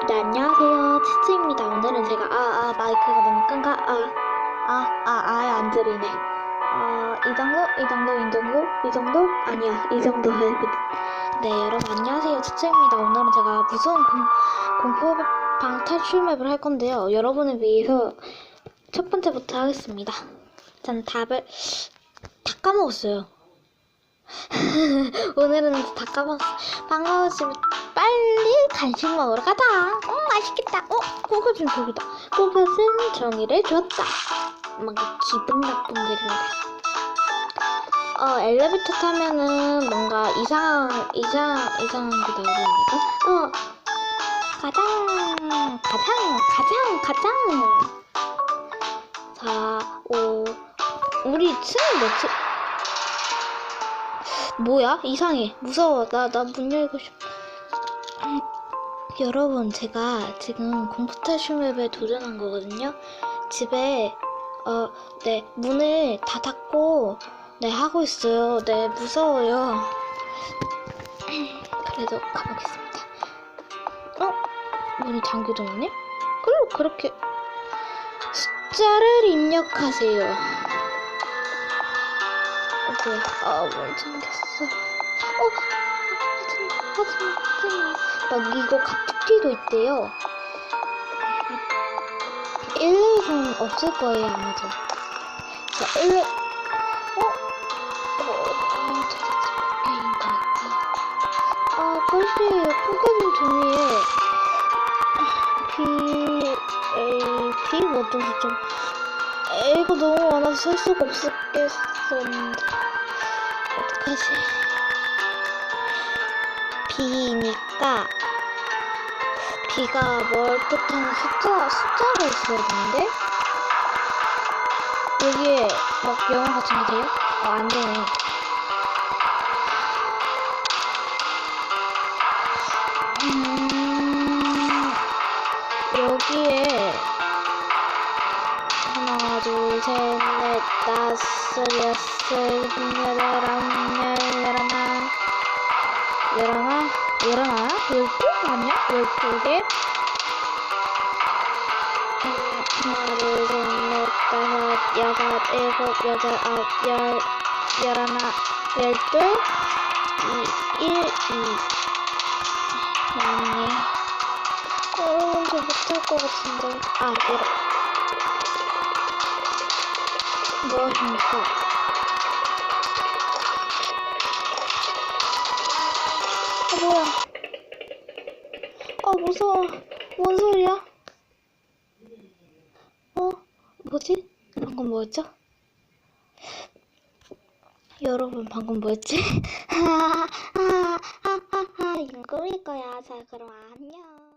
네, 안녕하세요. 치치입니다. 오늘은 제가, 마이크가 너무 끈가? 아예 안 들리네. 이 정도? 아니야, 이 정도 해야겠다. 네, 여러분, 안녕하세요. 치치입니다. 오늘은 제가 무서운 공포 방탈출 맵을 할 건데요. 여러분을 위해서 첫 번째부터 하겠습니다. 전 답을 다 까먹었어요. 오늘은 다 까먹었어. 반가워지면 빨리 간식 먹으러 가자. 맛있겠다. 그것은 저기다. 그것은 정의를 줬다. 뭔가 기분 나쁜 글입니다. 엘리베이터 타면은 뭔가 이상한 게 나오니까. 가장. 자, 우리 층이 몇 층? 뭐야? 이상해. 무서워. 나 문 열고 싶. 여러분, 제가 지금 공포탈출 맵에 도전한 거거든요. 집에 네, 문을 다 닫고 네, 하고 있어요. 네, 무서워요. 그래도 가보겠습니다. 문이 잠겨졌네? 그렇게 숫자를 입력하세요. 뭐야? 문 잠겼어. 하지마. 막 이거 갑툭튀도 있대요. 1렙은 없을 거예요, 아마도. 자, 1렙. 글쎄요. 포개진 종이에 B 어떤 숫자. 이거 너무 많아서 쓸 수가 없었겠었는데. 어떡하지? B니까 B가 뭘 뜻하는 숫자가 있어야 되는데 여기에 막 영어 같은 게 돼요? 안 되네. 여기에 하나, 둘, 셋, 넷, 다섯, 여섯, 일곱, 여덟, 아홉, 열하나? 12? 아니야? 12개? 하나, 둘, 셋, 넷, 다섯, 여섯, 일곱, 여덟, 아홉, 열하나, 열둘, 1, 2. 맞네. 저 못할 것 같은데. 뭐 하십니까? 뭐야? 무서워. 뭔 소리야? 뭐지? 방금 뭐였죠? 여러분, 방금 뭐였지? 이건 꿈일 거야. 자, 그럼 안녕.